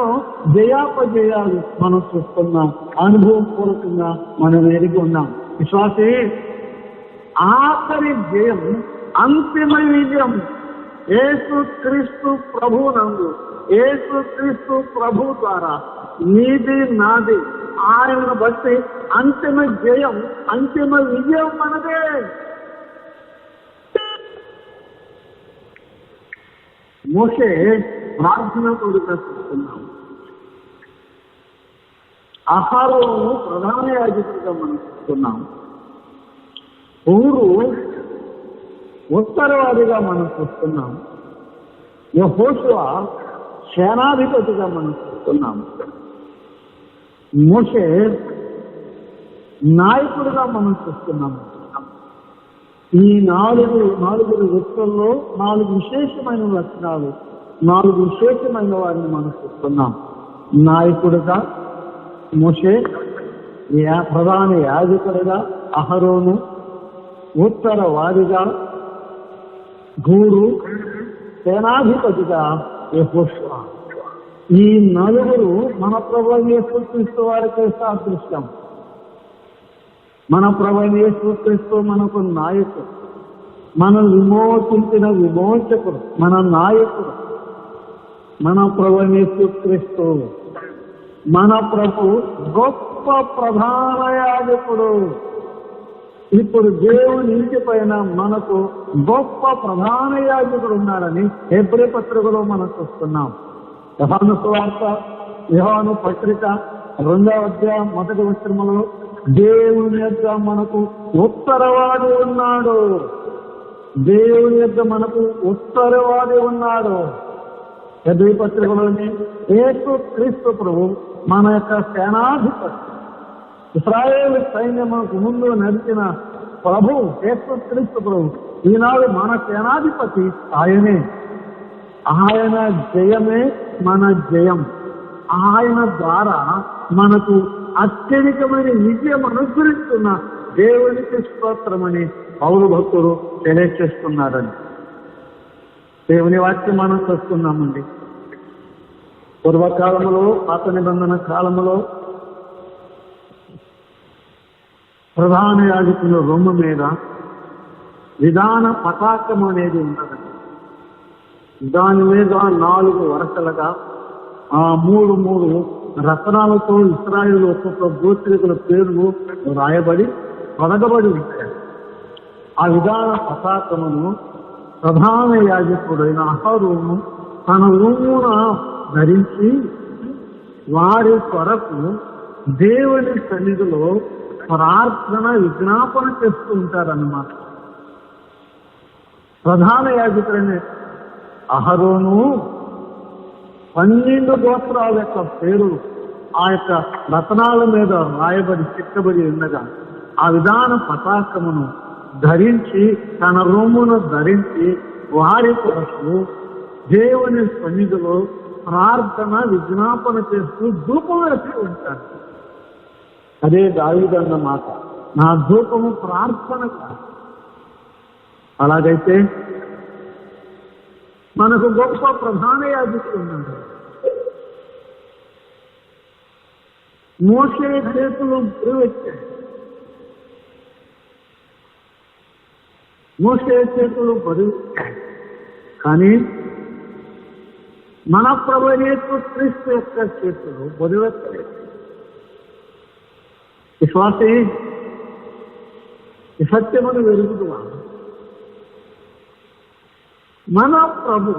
జయాపజయాలు మనం చూస్తున్నాం. అనుభవపూర్వకంగా మనం ఎరిగి ఉన్నాం. విశ్వాసే, ఆఖరి జయం, అంతిమ విజయం యేసుక్రీస్తు ప్రభు నందు, యేసుక్రీస్తు ప్రభు ద్వారా నీది నాది, ఆయనను బట్టి అంతిమ జయం, అంతిమ విజయం మనదే. మోషే ప్రార్థన కొడుకు చూస్తున్నాం. అహరోను ప్రధాన యాజకుడిగా మనం చూస్తున్నాం. ఊరు ఉత్తరవాదిగా మనం చూస్తున్నాం. యెహోషువ సేనాధిపతిగా మనం చూస్తున్నాం. మోషే నాయకుడిగా మనం చూస్తున్నాము. ఈ నాలుగురు వ్యక్తుల్లో 4 విశేషమైన లక్షణాలు, 4 విశేషమైన వారిని మనం చూస్తున్నాం. నాయకుడిగా మోషే, ప్రధాన యాజకుడిగా అహరోను, ఉత్తరవాదిగా గూరు, సేనాధిపతిగా యెహోషువ. ఈ నలుగురు మన ప్రభువైన యేసుక్రీస్తు వారికి సాదృశ్యం. మన ప్రభువైన యేసుక్రీస్తు మనకు నాయకుడు, మనం విమోచించిన విమోచకుడు, మన నాయకుడు. మన ప్రభువైన యేసుక్రీస్తు మన ప్రభు గొప్ప ప్రధాన యాజకుడు. ఇప్పుడు దేవుని ఇంటి పైన మనకు గొప్ప ప్రధాన యాజకుడు ఉన్నాడని హెబ్రీ పత్రికలో మనం చూస్తున్నాం. యోహాను సువార్త, యోహాను పత్రిక 2వ అధ్యాయం 1వ వచనములో దేవుని యొద్ద మనకు ఉత్తరవాది ఉన్నాడు. దేవుని యొద్ద మనకు ఉత్తరవాది ఉన్నాడు. హెబ్రీ పత్రికలోని యేసుక్రీస్తు ప్రభు మన యొక్క సేనాధిపతి. ఇశ్రాయేలు సైన్యముకు ముందు నడిచిన ప్రభు యేసుక్రీస్తు ప్రభు ఈనాడు మన సేనాధిపతి ఆయనే. ఆయన జయమే మన జయం. ఆయన ద్వారా మనకు అత్యధికమైన విజయం అనుగ్రహిస్తున్న దేవునికి స్తోత్రమని పౌలు భక్తుడు తెలియచేస్తున్నారని దేవుని వాక్యం మనం చూస్తున్నామండి. పూర్వకాలంలో, పాత నిబంధన కాలంలో ప్రధాన యాజకుల రొమ్ము మీద విధాన పతాకం అనేది ఉన్నదండి. దాని మీద 4 వరుసలుగా 3 రత్నాలతో ఇశ్రాయేలు ఒక్కొక్క గోత్రికుల పేర్లు రాయబడి పడగబడి ఉంటాయి. ఆ విధాన పతాకమును ప్రధాన యాజకుడైన అహరోను తన రొమ్మున ధరించి వారి కొరకు దేవుని సన్నిధిలో ప్రార్థన విజ్ఞాపన చేస్తూ ఉంటారన్నమాట. ప్రధాన యాజకుడైన అహరోను 12 గోత్రాల యొక్క పేరు ఆ యొక్క రత్నాల మీద రాయబడి చిక్కబడి ఉండగా ఆ విధాన పతాకమును ధరించి తన రొమ్మును ధరించి వారి కొరకు దేవుని సన్నిధిలో ప్రార్థన విజ్ఞాపన చేస్తూ ధూపం వేస్తూ ఉంటారు. అదే దావీదన్న మాట, నా ధూపము ప్రార్థన కాదు. అలాగైతే మనకు గొప్ప ప్రధాన యాజకుడు ఉన్నాడు. మోషే చేతులు బరువెక్కాయి. మోషే చేతులు బరువెక్కాయి. కానీ మన ప్రభువైన యేసుక్రీస్తు యొక్క చేతులు బరువెక్కలేదు. విశ్వాసే ఈ సత్యమును వెరుగుదువా. మన ప్రభు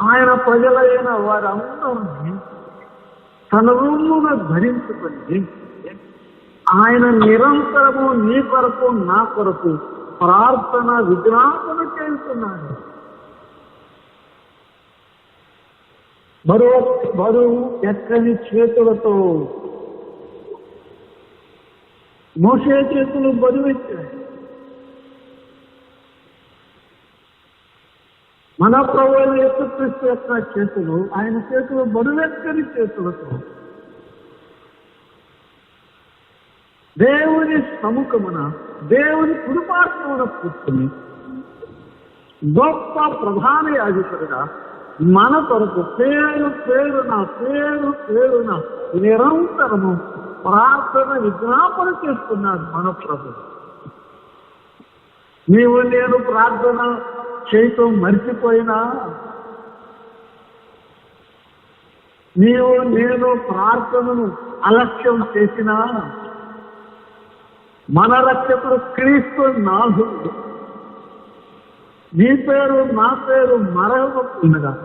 ఆయన ప్రజలైన వారందరినీ తన రొమ్మున ధరించుకొని ఆయన నిరంతరము నీ కొరకు నా కొరకు ప్రార్థన విజ్ఞాపన చేస్తున్నాడు. బరువు ఎక్కని చేతులతో మోషే చేతులు బరువెక్కాయి. మన ప్రభువైన యేసుక్రీస్తు యొక్క చేతులు ఆయన చేతులు బరువెక్కని చేతులతో దేవుని సముఖమున దేవుని కుడిపార్శ్వమున కూర్చుని గొప్ప ప్రధాన యాజకుడిగా మన కొరకు పేరున నిరంతరము ప్రార్థన విజ్ఞాపన చేస్తున్నాడు మన ప్రభు. నీవు నేను ప్రార్థన చేయటం మర్చిపోయినా, నీవు నేను ప్రార్థనను అలక్ష్యం చేసినా, మన రక్షకుడు క్రీస్తు నాథుడు నీ పేరు నా పేరు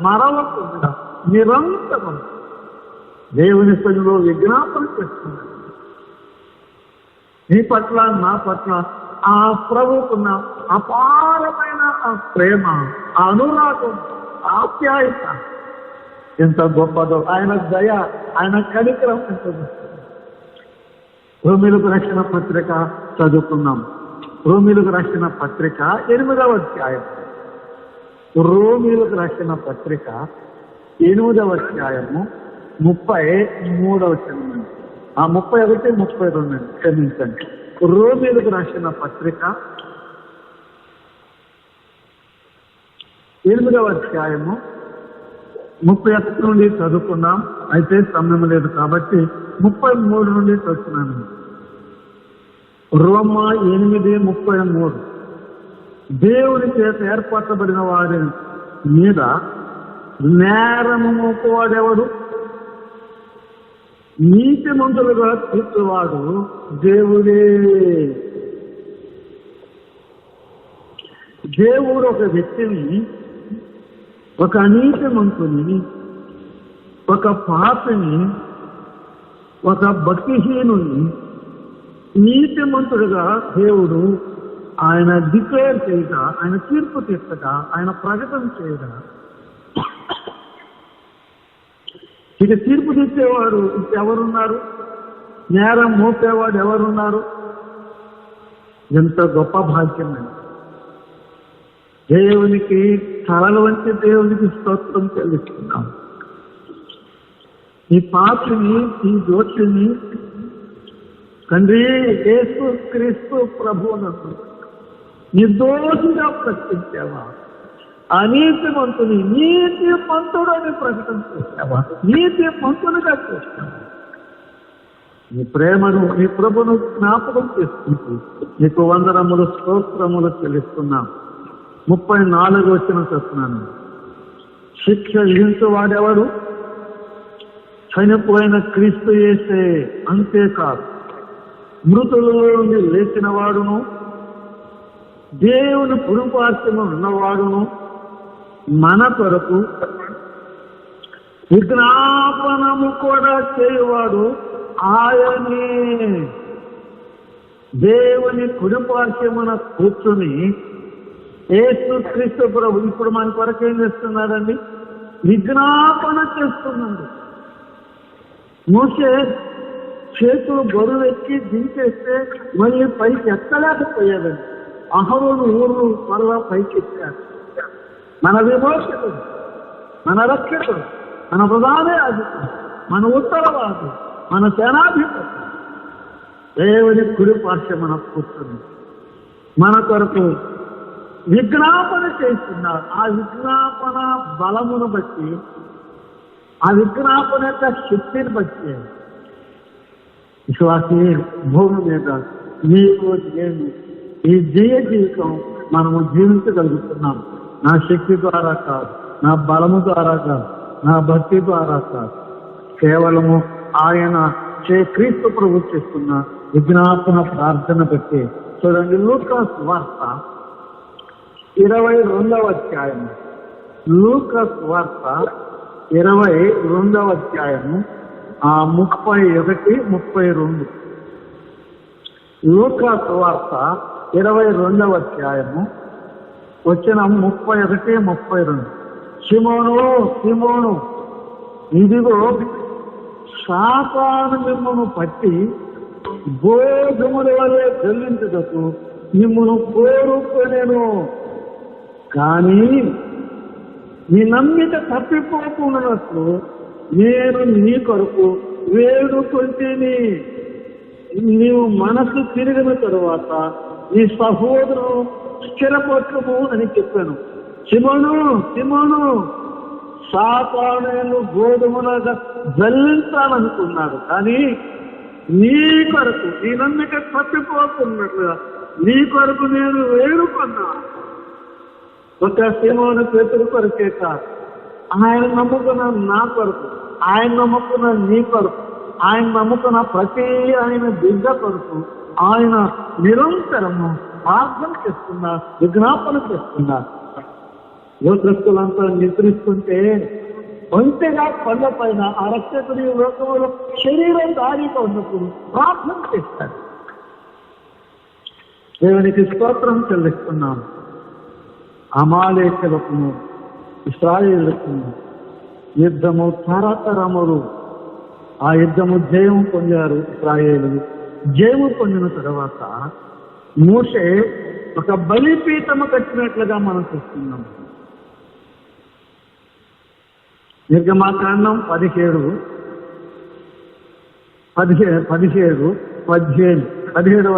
మరవకుండా నిరంతరం దేవుని సన్నిధిలో విజ్ఞాపన చేస్తున్నాడు. నీ పట్ల నా పట్ల ఆ ప్రభువుకున్న అపారమైన ఆ ప్రేమ, ఆ అనురాగం, ఆప్యాయత ఎంత గొప్పదో, ఆయన దయ, ఆయన కనికరం ఎంత గొప్పదో. రోమీయులకు రాసిన పత్రిక చదువుకున్నాం. రోమీయులకు రాసిన పత్రిక 8వ అధ్యాయం. రోమీయులకు రాసిన పత్రిక 8వ అధ్యాయము 33వ వచనం. 31, 32 క్షమించండి. రోమీయులకు రాసిన పత్రిక 8వ అధ్యాయము 31 నుండి చదువుకున్నాం. అయితే సమయం లేదు కాబట్టి 33 నుండి చదువుతున్నాను. రోమా 8:33. దేవుని చేత ఏర్పరచబడిన వారి మీద నేరము మోపువాడెవడు? నీతిమంతులుగా తీర్చువాడు దేవుడే. దేవుడు ఒక వ్యక్తిని, ఒక అనీతిమంతుని, ఒక పాపిని, ఒక భక్తిహీనుని నీతిమంతుడుగా దేవుడు ఆయన డిక్లేర్ చేయగా, ఆయన తీర్పు తీర్చగా, ఆయన ప్రకటన చేయగా, ఇక తీర్పు తీర్చేవాడు ఎవరున్నారు? నేరం మోపేవాడు ఎవరున్నారు? ఎంత గొప్ప భాగ్యం అండి. దేవునికి తలల వంటి దేవునికి స్తోత్రం చెల్లిస్తున్నాం. ఈ పాపిని, ఈ దోషిని తండ్రి యేసు క్రీస్తు ప్రభువునకు నిర్దోషిగా ప్రకటించావా? అనీతిమంతుని నీతిమంతుడు అని ప్రకటన చేశావా? నీతిమంతునిగా చేశావా? నీ ప్రేమను, నీ ప్రభును జ్ఞాపకం చేసుకుంటూ నీకు వందనములు, స్తోత్రములు చెల్లిస్తున్నాం. 34వ వచనం చెప్తున్నాను. శిక్ష విధించువాడెవడు? చనిపోయిన క్రీస్తు యేసే. అంతేకాదు, మృతులలో నుండి లేచిన వాడును, దేవుని కుడిపార్శ్వమున ఉన్నవాడును, మన కొరకు విజ్ఞాపనము కూడా చేయువాడు ఆయనే. దేవుని కుడిపార్శ్వమున కూర్చుని యేసు క్రీస్తు ప్రభు ఇప్పుడు మన కొరకు ఏం చేస్తున్నాడండి? విజ్ఞాపన చేస్తున్నాడు. మోషే చేతులు బరువెక్కి దించేస్తే మళ్ళీ పైకి ఎత్తలేకపోయాడండి. అహరోను ఊరు మరలా పైకి ఎత్తాడు. మన విమోచకుడు, మన రక్షకుడు, మన ప్రధాన అధికారి, మన ఉత్తరవాది, మన సేనాధిపతి దేవుని కుడి పార్శ్వమున కూర్చుని మన కొరకు విజ్ఞాపన చేస్తున్నారు. ఆ విజ్ఞాపన బలమును బట్టి, ఆ విజ్ఞాపన యొక్క శక్తిని బట్టి విశ్వాసీ భూమి మీద నీకు నేను ఈ జయ జీవితం మనము జీవించగలుగుతున్నాం. నా శక్తి ద్వారా కాదు, నా బలము ద్వారా కాదు, నా భక్తి ద్వారా కాదు, కేవలము ఆయన క్రీస్తు ప్రభు చేస్తున్న విజ్ఞాపన ప్రార్థన బట్టి. చూడండి, లూకాస్ వార్త 22వ అధ్యాయము. లూకాస్ వార్త 22వ అధ్యాయము 31, 32. లూకాస్ వార్త 22వ అధ్యాయము వచనం 31, 32. సిమోను, సిమోను, ఇదిగో సాతాను మిమ్మును పట్టి గోధుమల వలె జల్లించుటకు మిమ్మును కోరుకొనెను. కానీ నీ నమ్మిక తప్పిపోకున్నట్లు నేను నీ కొరకు వేడుకొంటిని. నీవు మనసు తిరిగిన తరువాత నీ సహోదరుడు స్థిరపరచుము అని చెప్పాను. సిమోను, సిమోను, సాతాను గోధుమలుగా జల్లించాలనుకున్నాడు, కానీ నీ కొరకు, నీ నమ్మిక తప్పిపోతున్నట్లుగా నీ కొరకు నేను వేడుకున్నా. ఒక సిమోను పేతురు కొరకే కాదు, ఆయన నమ్ముకున్న నా కొరకు, ఆయన నమ్ముకున్న నీ కొరకు, ఆయన నమ్ముకున్న ప్రతి ఆయన బిడ్డ కొరకు ఆయన నిరంతరము ప్రార్థన చేస్తున్నా, విజ్ఞాపన చేస్తున్నా. లోకస్తులంతా నిద్రిస్తుంటే ఒంటెగా కొండ పైన ఆ రక్షకుడి లోకంలో శరీరం దారిగా ఉన్నప్పుడు ప్రార్థన చేస్తాడు. దేవునికి స్తోత్రం చెల్లిస్తున్నాను. అమాలేకులకును ఇశ్రాయేలుకును యుద్ధము తరతరములు ఆ యుద్ధము జయము పొందారు. ఇశ్రాయేలు జయము పొందిన తర్వాత మోషే ఒక బలిపీఠము కట్టినట్లుగా మనం చూస్తున్నాం. నిర్గమాకాండం 17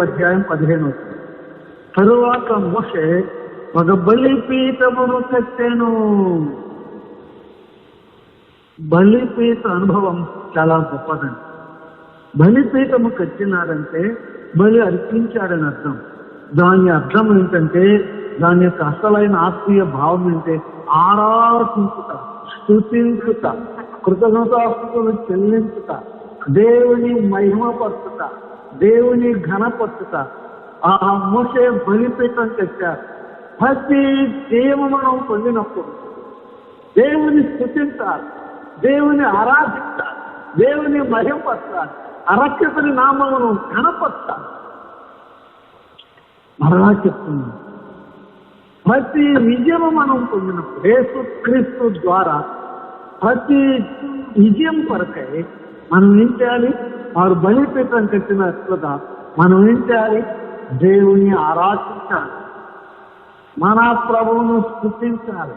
అధ్యాయం 15. తరువాత మోషే ఒక బలిపీఠమును కట్టెను. బలిపీఠ అనుభవం చాలా గొప్పదండి. బలిపీఠము కట్టినాడంటే బలి అర్పించాడని అర్థం. దాని అర్థం ఏంటంటే, దాని యొక్క అసలైన ఆత్మీయ భావం ఏంటంటే ఆరాధించుట, స్తుతించుట, కృతజ్ఞతాస్తుతులు చెల్లించుట, దేవుని మహిమపరచుట, దేవుని ఘనపరచుట. ఆ మోషే బలిపీఠం కట్టారు. ప్రతి జయము మనం పొందినప్పుడు దేవుని స్తుతించాలి, దేవుని ఆరాధించాలి, దేవుని మహిమపరచాలి, అరక్షకుని నామమును ఘనపరచాలి. మరలా చెప్తున్నాను, ప్రతి విజయము మనం పొందినప్పుడు యేసు క్రీస్తు ద్వారా ప్రతి విజయం కొరకై మనం ఏం చేయాలి? వారు బలిపీఠం కట్టినట్లుగా మనం ఏం చేయాలి? దేవుని ఆరాధించాలి, మన ప్రభువును స్తుతించాలి,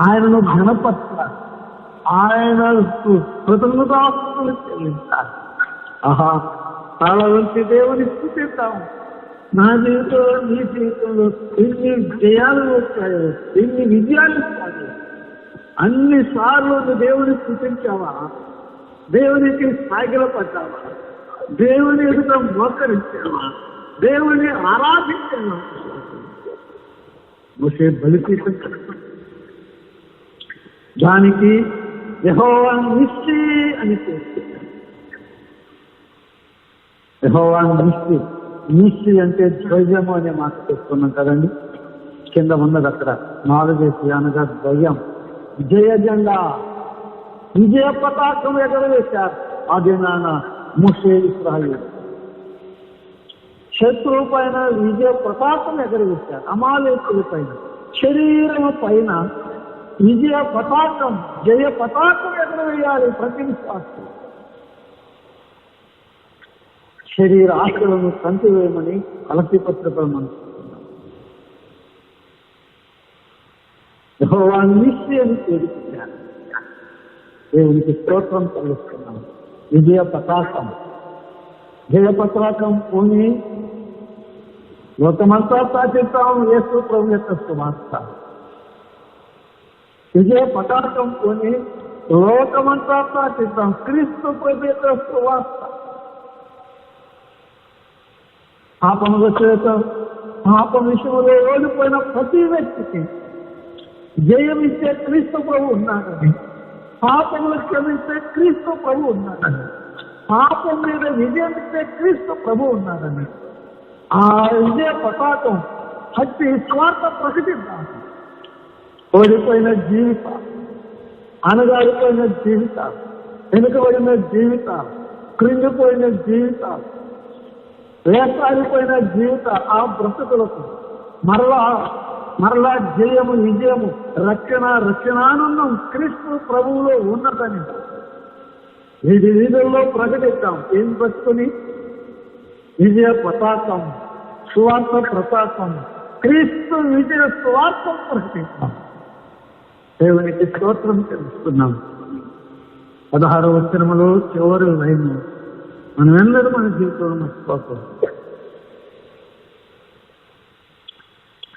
ఆయనను ఘనపరచాలి, ఆయన కృతజ్ఞతాస్తుతులు చెల్లించాలి. ఆహా, తల వంటి దేవుని స్తుతిస్తాము. నా జీవితంలో, నీ జీవితంలో ఎన్ని జయాలు వచ్చాయో, ఎన్ని విజయాలు వచ్చాయో, అన్నిసార్లు నువ్వు దేవుని స్తుతించావా? దేవునికి సాగిలపడ్డావా? దేవుని ఎదుట మోకరించావా? దేవుని ఆరాధించావా? మోషే బలిపీఠం దానికి యెహోవా నిస్సి అని పేరు. యెహోవా నిస్సి, నిస్సి అంటే ధ్వజము అనే మాట చెప్తున్నాం కదండి. కింద ఉన్నది అక్కడ 4 అనగా ధ్వజం, విజయ జెండా, విజయ పతాకం ఎగరవేశారు. ఆ దినాన మోషే ఇశ్రాయేలు శత్రువు పైన విజయ పతాకం ఎగరవేశారు. అమాలేకుల పైన, శరీరం పైన విజయ పతాకం, జయ పతాకం ఎగరవేయాలి ప్రతి విశ్వాసం. శరీర ఆశలను కంటివేయమని కలసి పత్రికలు మనం యెహోవా నిస్సి అని పేరుకున్నారు. దేవునికి స్తోత్రం చెల్లిస్తున్నాం. విజయ పతాకం, జయ పతాకం పోని లోకమంతా సాధిస్తాం యేసు ప్రభు యొక్క సువార్త. విజయ పతాకం పోని లోకమంతా సాధిస్తాం క్రీస్తు ప్రభు యొక్క సువార్త. పాపముల చేత, పాపం విషయంలో ఓడిపోయిన ప్రతి వ్యక్తికి జయమిచ్చే క్రీస్తు ప్రభు ఉన్నాడని, పాపములు క్షమించే క్రీస్తు ప్రభు ఉన్నాడని, పాపం మీద విజయం ఇచ్చే క్రీస్తు ప్రభు ఉన్నాడని ఆ విజయ పతాకం హత్తి స్వార్థ ప్రకటిద్దాం. ఓడిపోయిన జీవితాలు, అనగాడిపోయిన జీవితాలు, వెనుకబడిన జీవితాలు, కృంగిపోయిన జీవితాలు, వేసారిపోయిన జీవితాలు, ఆ బ్రతుకులకు మరలా జయము, విజయము, రక్షణానందం క్రీస్తు ప్రభువులో ఉన్నదని వీధి వీధుల్లో ప్రకటిస్తాం. ఏం పట్టుకుని? విజయ పతాకం, సువార్త పతాకం, క్రీస్తు విజయ సువార్తం ప్రకటిస్తాం. దేవునికి స్తోత్రం తెలుస్తున్నాం. 16వ వచనములో చివరి లైన్ మనమెందరూ మన జీవితంలో మర్చిపోతాం.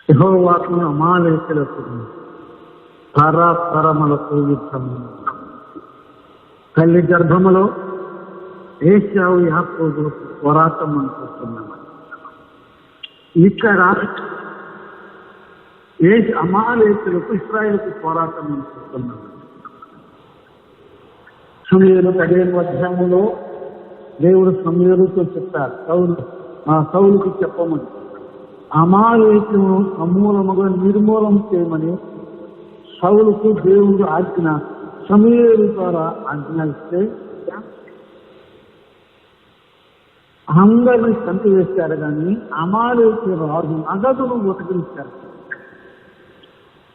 యెహోవాకు అమాలేకులకు తరతరములకు యుద్ధము. తల్లి గర్భములో ఏశావు యాకోబులకు పోరాటం అనుకుంటున్నాము. ఇక్కడ అమాలేకులకు ఇశ్రాయేలుకు పోరాటం అనుకుంటున్నాము. సమూయేలు 15వ అధ్యాయంలో దేవుడు సమూయేలుతో చెప్పారు, సౌలుకు చెప్పమని, అమాలేకులను సమూలముగా నిర్మూలం చేయమని సౌలుకు దేవుడు ఆజ్ఞ సమూయేలు ద్వారా ఆజ్ఞ ఇస్తే అందరినీ చంపి వేశారు, కానీ అమాలేకి రాజు అగదును ఉతకరించారు.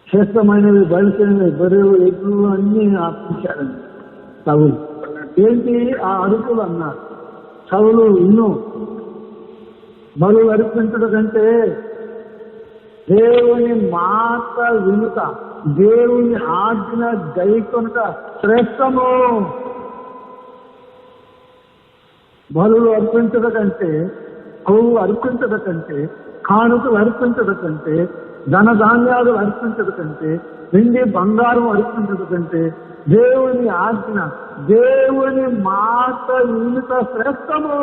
శ్రేష్టమైనవి బలిసినవి బరువు ఎద్దులు అన్ని ఆపించారండి సౌలు. ఏంటి ఆ అరుపులు అన్నారు. సౌలు ఇన్ను బలు అర్పించడం కంటే దేవుని మాట వినుట, దేవుని ఆజ్ఞ గైకొనుట శ్రేష్టము. బలులు అర్పించడం కంటే, కొవ్వు అర్పించడం కంటే, కానుకలు అర్పించడం కంటే, ధనధాన్యాలు అర్పించడం కంటే, వెండి బంగారం అర్పించడం కంటే దేవుని ఆజ్ఞ, దేవుని మాట వినుట శ్రేష్టము.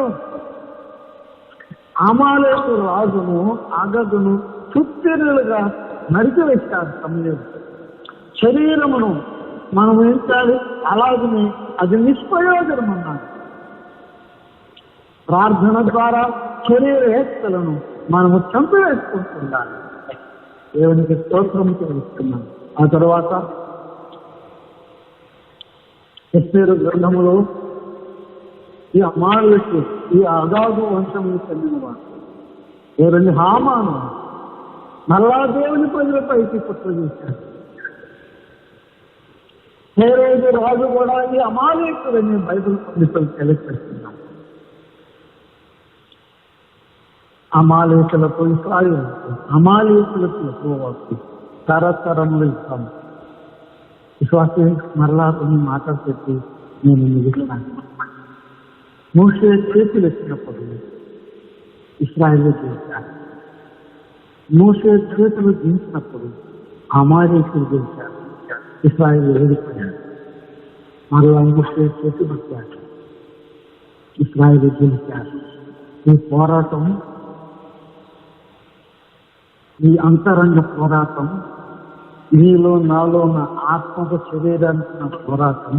అమాలేకు రాజును అగదును చుట్టెరులుగా నరికివేశారు సమయం. శరీరమును మనం ఏం చేయాలి? అలాగనే అది నిష్ప్రయోజనం అన్నారు. ప్రార్థన ద్వారా శరీర హేక్షలను మనము చంపివేసుకుంటున్నాము. దేవునికి స్తోత్రం చెల్లిస్తున్నాం. ఆ తర్వాత ఎస్తేరు గ్రంథములో ఈ అమాలేకు, ఈ అగాగు వంశముకు చెందినవాడు ఎవరండి? హామాను మళ్ళా దేవుని ప్రజలపైకి కుట్ర చేశాడు. హేరోదు రాజు కూడా ఈ అమాలేకులని బైబిల్ పండితులు తెలియజేస్తున్నాం. అమాలేకులకు ఇశ్రాయేలుకు, అమాలేకులకు యెహోవాకు తరతరములు ఇస్తాను. విశ్వాసం మరలా కొన్ని మాటలు చెప్పి నేను ముగిస్తాను. మోషే చేతులు ఎత్తినప్పుడు ఇశ్రాయేలు గెలిచారు. మోషే చేతులు దించినప్పుడు అమాలేకులు గెలిచారు. ఇశ్రాయేలు ఓడిపోయారు. మరలా మోషే చేతులు వచ్చారు. ఇశ్రాయేలు గెలిచారు. ఈ పోరాటం, ఈ అంతరంగ పోరాటం, నీలో నాలో ఉన్న ఆత్మకు శరీరానికి ఉన్న పోరాటం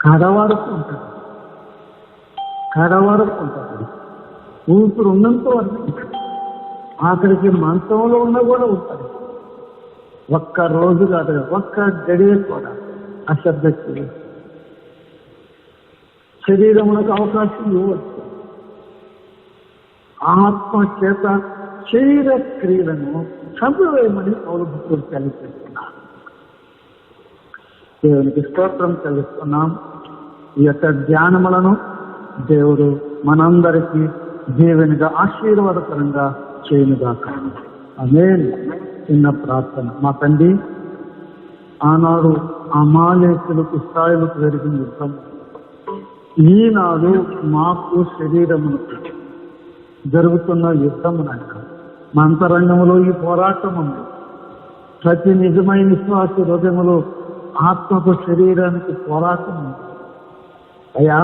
కడవరకు ఉంటుంది. కడవరకు ఉంటుంది. ఊపిరి ఉన్నంత వరకు ఉంటుంది. ఆఖరికి మంచంలో ఉన్న కూడా ఉంటుంది. ఒక్క రోజు కాదు, ఒక్క గడియ కూడా అశ్రద్ధ చేయదు. శరీరములకు అవకాశం ఇవ్వచ్చు. ఆత్మ చేత శరీర క్రియలను చంపివేయమని పౌలు భక్తులు తెలియజేస్తున్నారు. దేవునికి స్తోత్రం చెల్లిస్తున్నాం. ఈ యొక్క ధ్యానములను దేవుడు మనందరికీ దేవునిగా ఆశీర్వాదకరంగా చేయనుగాక. ఆమేన్. చిన్న ప్రార్థన. మా తండ్రి, ఆనాడు అమాలేకులకు ఇశ్రాయేలుకు జరిగిన యుద్ధం ఈనాడు మాకు శరీరమునకు జరుగుతున్న యుద్ధమునక మా అంతరంగంలో ఈ పోరాటం ఉంది. ప్రతి నిజమైన విశ్వాస హృదయములో ఆత్మకు శరీరానికి పోరాటం ఉంది. అయ్యా,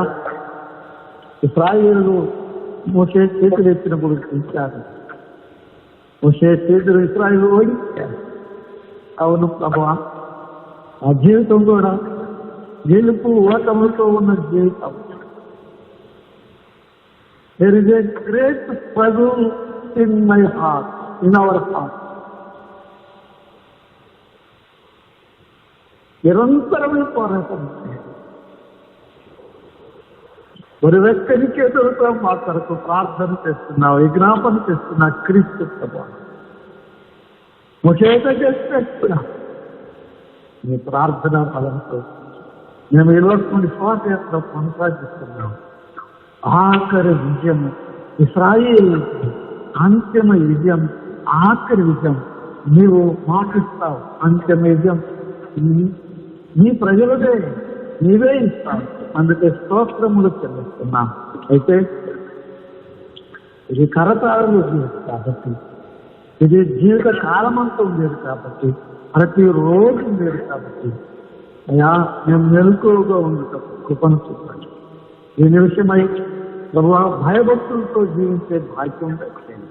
ఇశ్రాయేలు మోషే చేతులు ఎత్తినప్పుడు చూశారు. మోషే చేతులు ఇశ్రాయేలు ఓడించారు. అవును ప్రభువా, ఆ జీవితం కూడా గెలుపు ఓటములతో ఉన్న జీవితం. There is a great struggle in my heart, in our heart. నిరంతరమే పోరాటం. ఒక వ్యక్తికి ఎదురుతో మా కొరకు ప్రార్థన చేస్తున్నావు, విజ్ఞాపన చేస్తున్నా. క్రీస్తు ప్రభువా, ముఖేత చేస్తున్నా నీ ప్రార్థన ఫలంతో మేము ఇవ్వకుండా శ్వాసయాత్ర కొనసాగిస్తున్నాం. ఆఖరి విజయం ఇశ్రాయేలు, అంతిమ విజయం, ఆఖరి విజయం నీవు మాకిస్తావు. అంతిమ విజయం నీ ప్రజలదే, నీవే ఇస్తావు. అందుకే స్తోత్రములు చెల్లిస్తున్నాం. అయితే ఇది కరతాళము లేదు కాబట్టి, ఇది జీవిత కాలమంతా ఉండేది కాబట్టి, ప్రతిరోజు ఉండేది కాబట్టి, అయ్యా మేము మెలకువగా ఉండటం కృపను చూపండి. ఈ నిమిషమై ప్రభువా, భయభక్తులతో జీవించే భాగ్యం దక్కింది.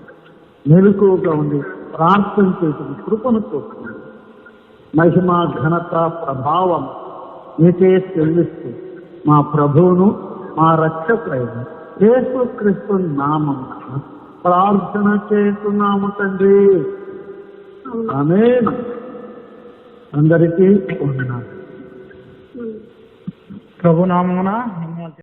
మెలకువగా ఉండి ప్రార్థన చేసిన కృపను చూపండి. మహిమ, ఘనత, ప్రభావం నీకే చెల్లిస్తూ మా ప్రభువును, మా రక్షకుడైన యేసుక్రీస్తు నామమున ప్రార్థన చేస్తున్నాము తండ్రి. ఆమేన్. అందరికీ వందనాలు. ప్రభు నామమున